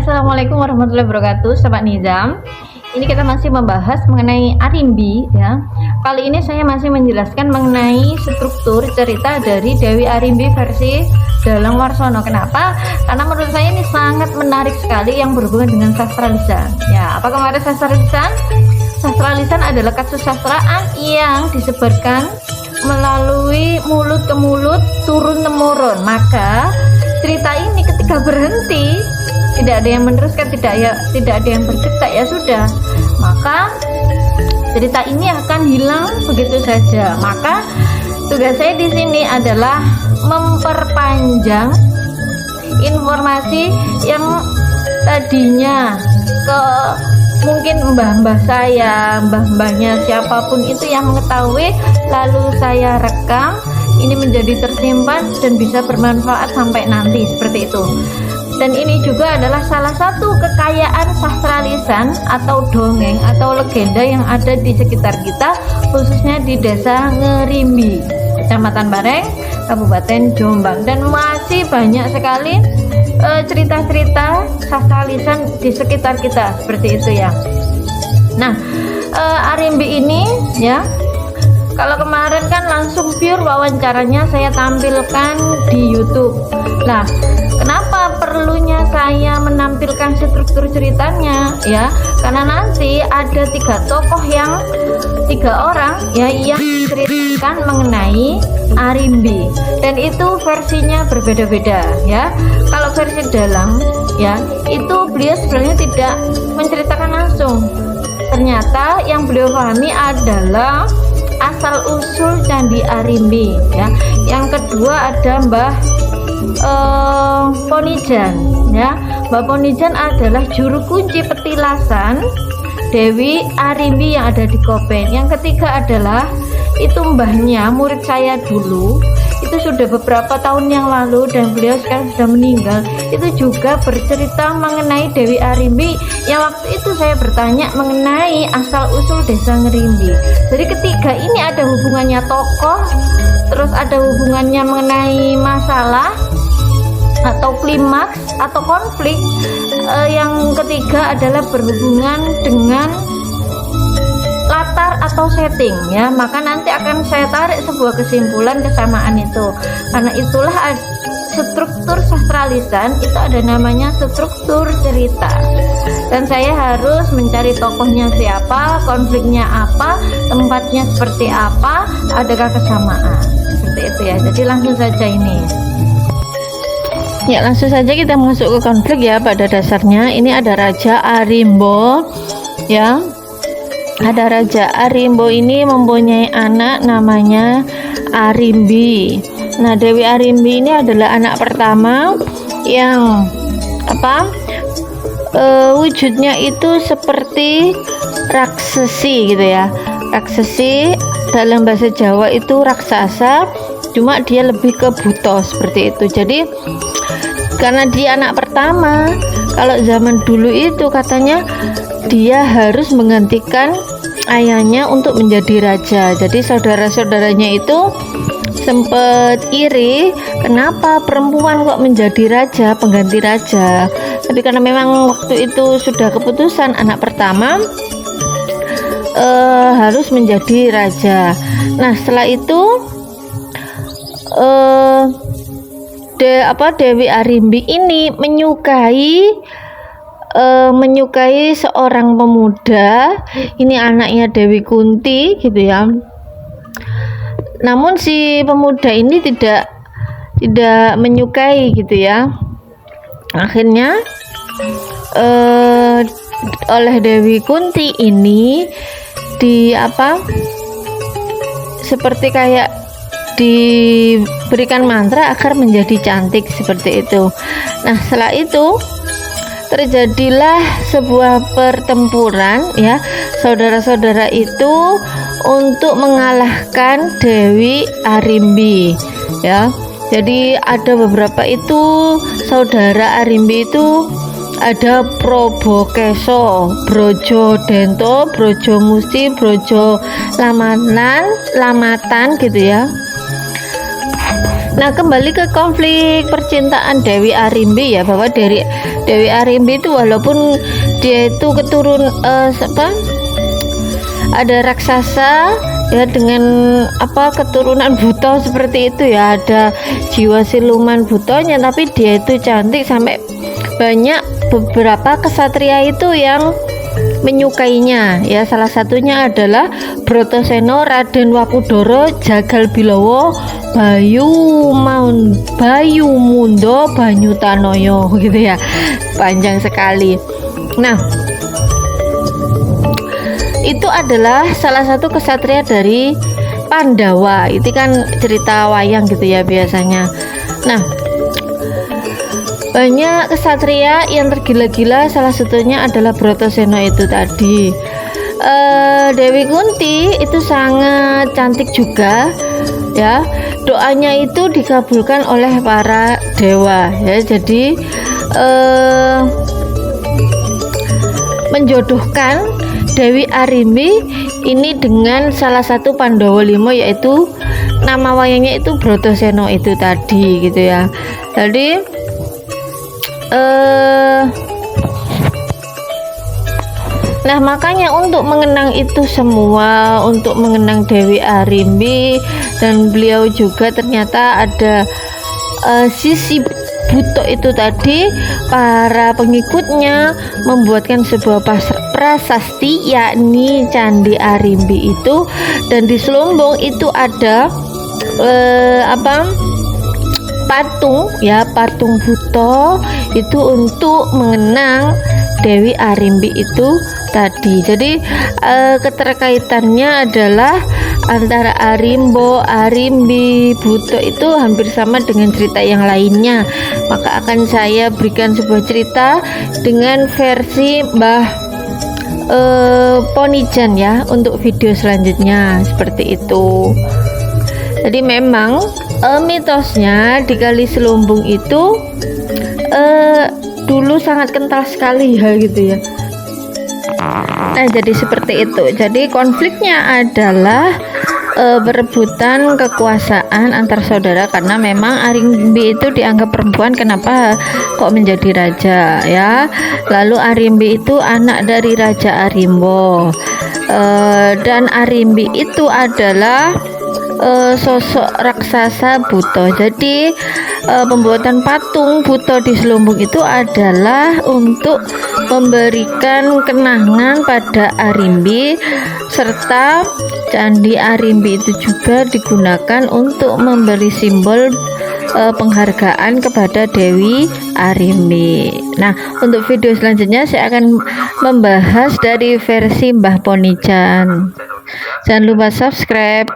Assalamualaikum warahmatullahi wabarakatuh, Sobat Nizam. Ini kita masih membahas mengenai Arimbi ya. Kali ini saya masih menjelaskan mengenai struktur cerita dari Dewi Arimbi versi Dalang Warsono. Kenapa? Karena menurut saya ini sangat menarik sekali yang berhubungan dengan sastra lisan. Ya, apa kemarin sastra lisan? Sastra lisan adalah kesusastraan yang disebarkan melalui mulut ke mulut, turun temurun. Maka cerita ini ketika berhenti, tidak ada yang meneruskan, tidak ada yang bercerita, ya sudah, maka cerita ini akan hilang begitu saja. Maka tugas saya di sini adalah memperpanjang informasi yang tadinya ke mungkin mbah-mbah saya, mbah-mbahnya siapapun itu yang mengetahui, lalu saya rekam, ini menjadi tersimpan dan bisa bermanfaat sampai nanti, seperti itu. Dan ini juga adalah salah satu kekayaan sastra lisan atau dongeng atau legenda yang ada di sekitar kita, khususnya di Desa Ngerimbi, Kecamatan Bareng, Kabupaten Jombang. Dan masih banyak sekali cerita-cerita sastra lisan di sekitar kita, seperti itu ya. Nah, Arimbi ini ya, kalau kemarin kan langsung pure wawancaranya saya tampilkan di YouTube. Nah, kenapa perlunya saya menampilkan struktur ceritanya ya? Karena nanti ada tiga orang ya yang menceritakan mengenai Arimbi, dan itu versinya berbeda-beda ya. Kalau versi Dalang ya, itu beliau sebenarnya tidak menceritakan langsung. Ternyata yang beliau pahami adalah asal usul Candi Arimbi ya. Yang kedua ada Mbah Ponijan ya. Mbah Ponijan adalah juru kunci petilasan Dewi Arimbi yang ada di Kopen. Yang ketiga adalah itu mbahnya murid saya dulu, itu sudah beberapa tahun yang lalu dan beliau sekarang sudah meninggal. Itu juga bercerita mengenai Dewi Arimbi yang waktu itu saya bertanya mengenai asal usul Desa Ngerimbi. Jadi ketiga ini ada hubungannya tokoh, terus ada hubungannya mengenai masalah atau klimaks atau konflik. Yang ketiga adalah berhubungan dengan latar atau setting ya. Maka nanti akan saya tarik sebuah kesimpulan kesamaan itu. Karena itulah struktur sastra lisan itu ada namanya struktur cerita. Dan saya harus mencari tokohnya siapa, konfliknya apa, tempatnya seperti apa, adakah kesamaan. Seperti itu ya. Jadi langsung saja ini. Ya, langsung saja kita masuk ke konflik ya. Pada dasarnya ini ada Raja Arimbo ya. Ada Raja Arimbo ini mempunyai anak namanya Arimbi. Nah, Dewi Arimbi ini adalah anak pertama yang wujudnya itu seperti raksesi gitu ya. Raksesi dalam bahasa Jawa itu raksasa, cuma dia lebih ke buto seperti itu. Jadi karena dia anak pertama, kalau zaman dulu itu katanya dia harus menggantikan ayahnya untuk menjadi raja. Jadi saudara-saudaranya itu sempat iri, kenapa perempuan kok menjadi raja, pengganti raja. Tapi karena memang waktu itu sudah keputusan anak pertama harus menjadi raja. Nah, setelah itu Dewi Arimbi ini menyukai seorang pemuda, ini anaknya Dewi Kunti gitu ya. Namun si pemuda ini tidak menyukai gitu ya. Akhirnya oleh Dewi Kunti ini seperti kayak diberikan mantra agar menjadi cantik seperti itu. Nah, setelah itu terjadilah sebuah pertempuran ya, saudara-saudara itu untuk mengalahkan Dewi Arimbi ya. Jadi ada beberapa itu saudara Arimbi itu, ada Probokeso, Brojo Dento, Brojo Musti, Brojo Lamatan gitu ya. Nah, kembali ke konflik percintaan Dewi Arimbi ya, bahwa dari Dewi Arimbi itu walaupun dia itu ada raksasa ya, dengan keturunan buta seperti itu ya, ada jiwa siluman butanya, tapi dia itu cantik sampai banyak beberapa kesatria itu yang menyukainya ya. Salah satunya adalah Bratasena, Raden Wakudara, Jagal Bilawa, Bayu Mundo, Banyutanoyo gitu ya, panjang sekali. Nah, itu adalah salah satu kesatria dari Pandawa. Itu kan cerita wayang gitu ya biasanya. Nah, banyak kesatria yang tergila-gila, salah satunya adalah Bratasena itu tadi. Dewi Kunti itu sangat cantik juga ya, doanya itu dikabulkan oleh para dewa ya, jadi menjodohkan Dewi Arimbi ini dengan salah satu Pandawa 5, yaitu nama wayangnya itu Bratasena itu tadi gitu ya. Jadi nah, makanya untuk mengenang itu semua, untuk mengenang Dewi Arimbi, dan beliau juga ternyata ada sisi buto itu tadi, para pengikutnya membuatkan sebuah prasasti yakni Candi Arimbi itu, dan di Selumbung itu ada patung ya, patung buto itu untuk mengenang Dewi Arimbi itu tadi. Jadi keterkaitannya adalah antara Arimbo, Arimbi, buto itu hampir sama dengan cerita yang lainnya. Maka akan saya berikan sebuah cerita dengan versi Mbah Ponijan ya untuk video selanjutnya, seperti itu. Jadi memang mitosnya di Kali Selumbung itu dulu sangat kental sekali ya gitu ya. Nah, jadi seperti itu. Jadi konfliknya adalah berebutan kekuasaan antar saudara, karena memang Arimbi itu dianggap perempuan, kenapa kok menjadi raja ya. Lalu Arimbi itu anak dari Raja Arimbo, dan Arimbi itu adalah sosok raksasa buto. Jadi pembuatan patung buto di Selumbung itu adalah untuk memberikan kenangan pada Arimbi, serta Candi Arimbi itu juga digunakan untuk memberi simbol penghargaan kepada Dewi Arimbi. Nah, untuk video selanjutnya saya akan membahas dari versi Mbah Ponijan. Jangan lupa subscribe.